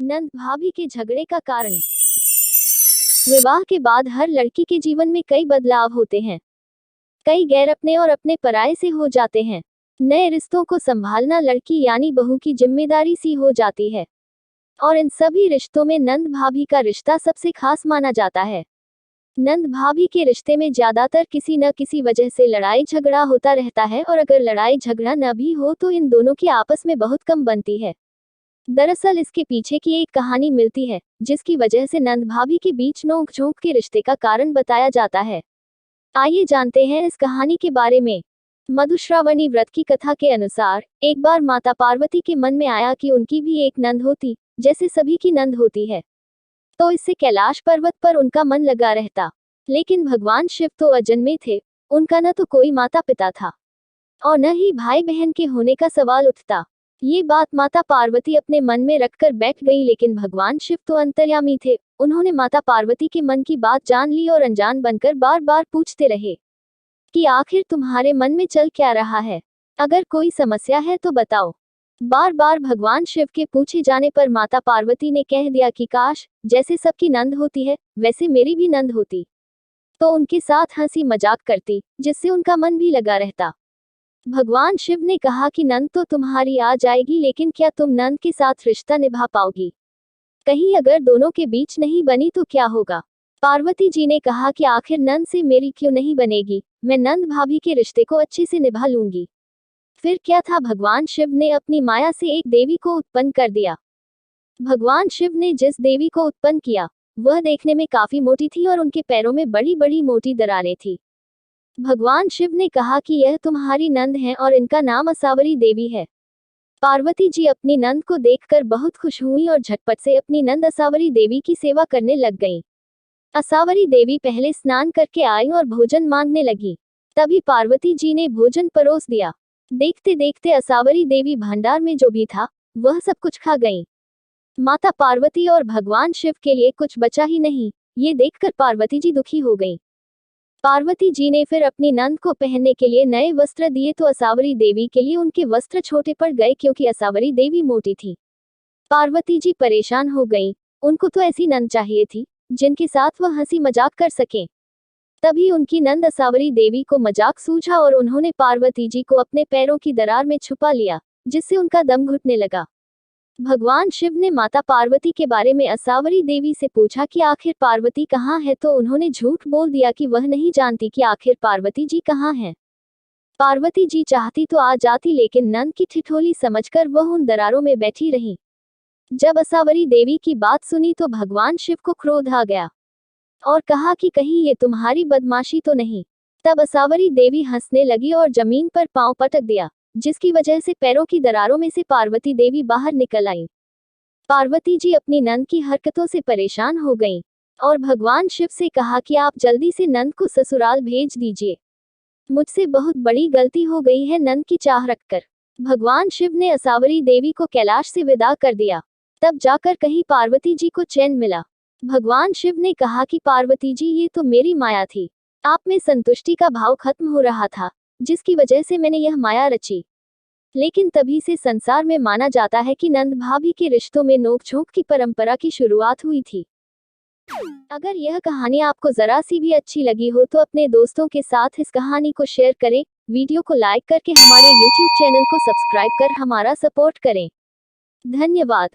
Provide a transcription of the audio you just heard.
नंद भाभी के झगड़े का कारण। विवाह के बाद हर लड़की के जीवन में कई बदलाव होते हैं। कई गैर अपने और अपने पराये से हो जाते हैं। नए रिश्तों को संभालना लड़की यानी बहू की जिम्मेदारी सी हो जाती है। और इन सभी रिश्तों में नंद भाभी का रिश्ता सबसे खास माना जाता है। नंद भाभी के रिश्ते में ज्यादातर किसी न किसी वजह से लड़ाई झगड़ा होता रहता है, और अगर लड़ाई झगड़ा न भी हो तो इन दोनों की आपस में बहुत कम बनती है। दरअसल इसके पीछे की एक कहानी मिलती है, जिसकी वजह से नंद भाभी के बीच नोक-झोंक के रिश्ते का कारण बताया जाता है। आइए जानते हैं इस कहानी के बारे में। मधुश्रावणी व्रत की कथा के अनुसार, एक बार माता पार्वती के मन में आया कि उनकी भी एक नंद होती, जैसे सभी की नंद होती है। तो इससे कैलाश पर्वत पर उनका मन लगा रहता। लेकिन भगवान शिव तो अजन्मे थे, उनका न तो कोई माता पिता था और न ही भाई बहन के होने का सवाल उठता। ये बात माता पार्वती अपने मन में रखकर बैठ गई, लेकिन भगवान शिव तो अंतर्यामी थे। उन्होंने माता पार्वती के मन की बात जान ली और अनजान बनकर बार बार पूछते रहे कि आखिर तुम्हारे मन में चल क्या रहा है, अगर कोई समस्या है तो बताओ। बार बार भगवान शिव के पूछे जाने पर माता पार्वती ने कह दिया कि काश जैसे सबकी नंद होती है वैसे मेरी भी नंद होती, तो उनके साथ हंसी मजाक करती, जिससे उनका मन भी लगा रहता। भगवान शिव ने कहा कि नंद तो तुम्हारी आ जाएगी, लेकिन क्या तुम नंद के साथ रिश्ता निभा पाओगी? कहीं अगर दोनों के बीच नहीं बनी तो क्या होगा? पार्वती जी ने कहा कि आखिर नंद से मेरी क्यों नहीं बनेगी, मैं नंद भाभी के रिश्ते को अच्छे से निभा लूंगी। फिर क्या था, भगवान शिव ने अपनी माया से एक देवी को उत्पन्न कर दिया। भगवान शिव ने जिस देवी को उत्पन्न किया, वह देखने में काफी मोटी थी और उनके पैरों में बड़ी बड़ी मोटी दरारें थी। भगवान शिव ने कहा कि यह तुम्हारी नंद है और इनका नाम असावरी देवी है। पार्वती जी अपनी नंद को देखकर बहुत खुश हुई और झटपट से अपनी नंद असावरी देवी की सेवा करने लग गईं। असावरी देवी पहले स्नान करके आई और भोजन मांगने लगी। तभी पार्वती जी ने भोजन परोस दिया। देखते देखते असावरी देवी भंडार में जो भी था वह सब कुछ खा गईं। माता पार्वती और भगवान शिव के लिए कुछ बचा ही नहीं। ये देखकर पार्वती जी दुखी हो गईं। पार्वती जी ने फिर अपनी नंद को पहनने के लिए नए वस्त्र दिए, तो असावरी देवी के लिए उनके वस्त्र छोटे पड़ गए क्योंकि असावरी देवी मोटी थी। पार्वती जी परेशान हो गईं। उनको तो ऐसी नंद चाहिए थी जिनके साथ वह हंसी मजाक कर सकें। तभी उनकी नंद असावरी देवी को मजाक सूझा और उन्होंने पार्वती जी को अपने पैरों की दरार में छुपा लिया, जिससे उनका दम घुटने लगा। भगवान शिव ने माता पार्वती के बारे में असावरी देवी से पूछा कि आखिर पार्वती कहाँ है, तो उन्होंने झूठ बोल दिया कि वह नहीं जानती कि आखिर पार्वती जी कहाँ हैं। पार्वती जी चाहती तो आ जाती, लेकिन नंद की ठिठोली समझकर वह उन दरारों में बैठी रही। जब असावरी देवी की बात सुनी तो भगवान शिव को क्रोध आ गया और कहा कि कहीं ये तुम्हारी बदमाशी तो नहीं। तब असावरी देवी हंसने लगी और जमीन पर पांव पटक दिया, जिसकी वजह से पैरों की दरारों में से पार्वती देवी बाहर निकल आई। पार्वती जी अपनी नंद की हरकतों से परेशान हो गईं और भगवान शिव से कहा कि आप जल्दी से नंद को ससुराल भेज दीजिए। मुझसे बहुत बड़ी गलती हो गई है, नंद की चाह रखकर। भगवान शिव ने असावरी देवी को कैलाश से विदा कर दिया। तब जाकर कहीं पार्वती जी को चैन मिला। भगवान शिव ने कहा कि पार्वती जी, ये तो मेरी माया थी। आप में संतुष्टि का भाव खत्म हो रहा था, जिसकी वजह से मैंने यह माया रची। लेकिन तभी से संसार में माना जाता है कि नंद भाभी के रिश्तों में नोक-झोंक की परंपरा की शुरुआत हुई थी। अगर यह कहानी आपको जरा सी भी अच्छी लगी हो तो अपने दोस्तों के साथ इस कहानी को शेयर करें। वीडियो को लाइक करके हमारे YouTube चैनल को सब्सक्राइब कर हमारा सपोर्ट करें। धन्यवाद।